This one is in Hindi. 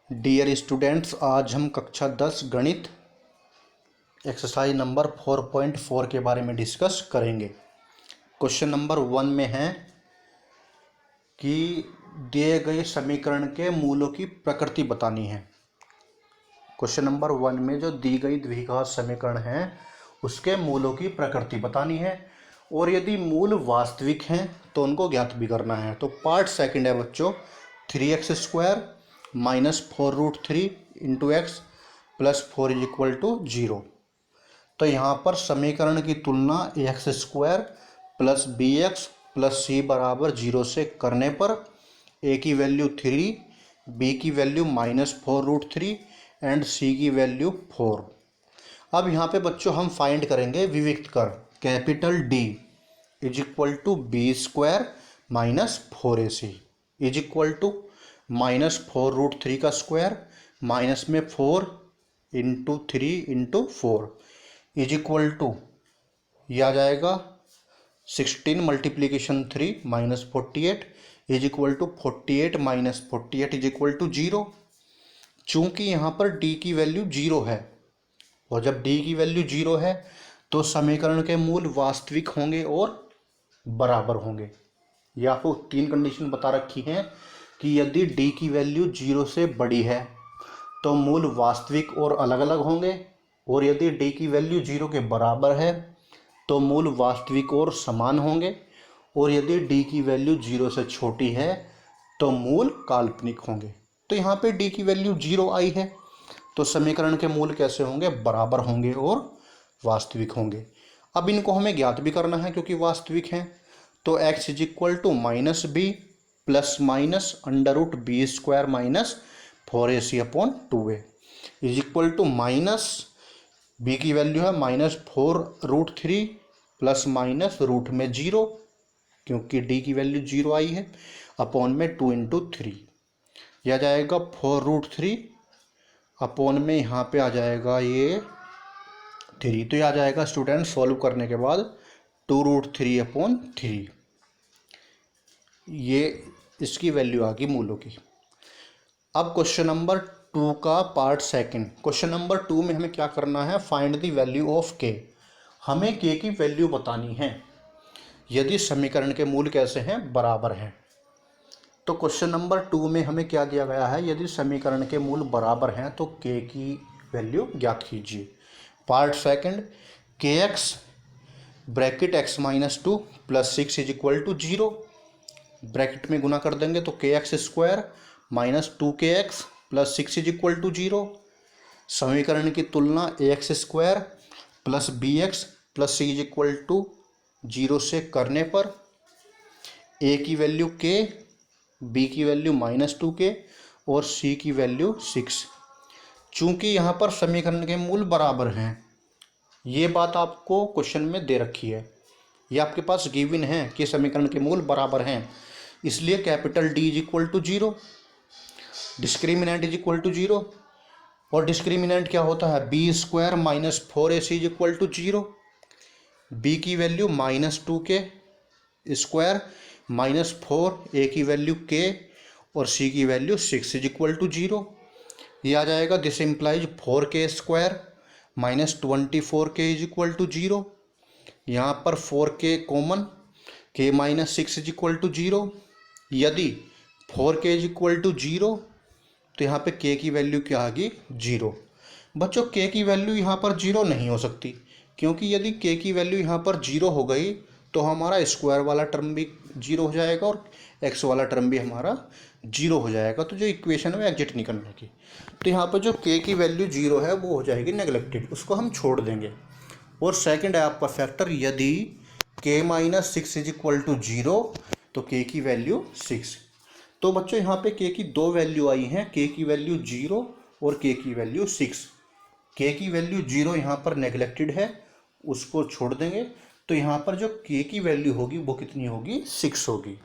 डियर स्टूडेंट्स, आज हम कक्षा 10 गणित एक्सरसाइज नंबर 4.4 के बारे में डिस्कस करेंगे। क्वेश्चन नंबर 1 में है कि दिए गए समीकरण के मूलों की प्रकृति बतानी है। क्वेश्चन नंबर 1 में जो दी गई द्विघात समीकरण है उसके मूलों की प्रकृति बतानी है और यदि मूल वास्तविक हैं तो उनको ज्ञात भी करना है। तो पार्ट सेकंड है बच्चों, 3x² -4√3 into x plus 4 is equal to 0। तो यहाँ पर समीकरण की तुलना x² plus bx plus c बराबर 0 से करने पर a की वैल्यू 3, b की वैल्यू -4√3 एंड c की वैल्यू 4। अब यहाँ पे बच्चों हम फाइंड करेंगे विविक्त कर, capital D is equal to b² -4ac is equal to -4√3 का स्क्वायर माइनस में 4 into 3 into 4 is equal to यह आ जाएगा 16 multiplication 3 -48 is equal to 48 -48 is equal to 0। चूँकि यहाँ पर d की वैल्यू 0 है और जब d की वैल्यू 0 है तो समीकरण के मूल वास्तविक होंगे और बराबर होंगे। या आपको 3 कंडीशन बता रखी हैं कि यदि d की वैल्यू 0 से बड़ी है तो मूल वास्तविक और अलग अलग होंगे और यदि d की वैल्यू 0 के बराबर है तो मूल वास्तविक और समान होंगे और यदि d की वैल्यू 0 से छोटी है तो मूल काल्पनिक होंगे। तो यहाँ पे d की वैल्यू 0 आई है तो समीकरण के मूल कैसे होंगे, बराबर होंगे और वास्तविक होंगे। अब इनको हमें ज्ञात भी करना है क्योंकि वास्तविक हैं। तो x is equal to -b plus minus √b² -4ac upon 2a is equal to minus b की वैल्यू है -4√3 प्लस माइनस रूट में 0 क्योंकि d की वैल्यू 0 आई है अपॉन में 2 इंटू 3 यह जाएगा 4√3 अपॉन में यहाँ पे आ जाएगा ये 3। तो यह आ जाएगा स्टूडेंट सॉल्व करने के बाद 2√3 अपॉन 3, ये इसकी वैल्यू आ गई मूलों की। अब क्वेश्चन नंबर 2 का पार्ट सेकंड, क्वेश्चन नंबर 2 में हमें क्या करना है, find the value of k। हमें k की वैल्यू बतानी है यदि समीकरण के मूल कैसे हैं, बराबर हैं। तो क्वेश्चन नंबर 2 में हमें क्या दिया गया है, यदि समीकरण के मूल बराबर हैं तो k की वैल्यू ज्ञात कीजिए। Part second, kx bracket x-2 plus 6 is equal to 0, bracket में गुना कर देंगे तो kx² -2kx plus 6 is equal to 0। समीकरण की तुलना ax² plus bx plus c is equal to 0 से करने पर a की वैल्यू k, b की वैल्यू -2k और c की वैल्यू 6। चूँकि यहाँ पर समीकरण के मूल बराबर हैं, ये बात आपको क्वेश्चन में दे रखी है, ये आपके पास गिवन है कि समीकरण के मूल बराबर हैं, इसलिए capital D is equal to 0, discriminant is equal to 0 और डिस्क्रिमिनेंट क्या होता है, b² -4ac is equal to 0। b की वैल्यू -2k स्क्वायर -4, a की वैल्यू k और c की वैल्यू 6 इज इक्वल टू 0। ये आ जाएगा this implies 4k² -24k is equal to 0। यहाँ पर 4k common, k -6 is equal to 0। यदि 4k इज इक्वल टू 0 तो यहाँ पे k की वैल्यू क्या आ गई, 0। बच्चों k की वैल्यू यहाँ पर 0 नहीं हो सकती क्योंकि यदि k की वैल्यू यहाँ पर 0 हो गई तो हमारा स्क्वायर वाला टर्म भी 0 हो जाएगा और x वाला टर्म भी हमारा 0 हो जाएगा। तो जो इक्वेशन है वो एग्जिट नहीं करने की, तो यहाँ पर जो k की वैल्यू 0 है वो हो जाएगी नेगलेक्टेड, उसको हम छोड़ देंगे। और सेकंड है आपका फैक्टर, यदि k -6 इज इक्वल टू 0 तो k की वैल्यू 6। तो बच्चों यहाँ पे k की 2 वैल्यू आई हैं, k की वैल्यू 0 और k की वैल्यू 6। k की वैल्यू 0 यहाँ पर नेगलेक्टेड है, उसको छोड़ देंगे। तो यहाँ पर जो k की वैल्यू होगी वो कितनी होगी, 6 होगी।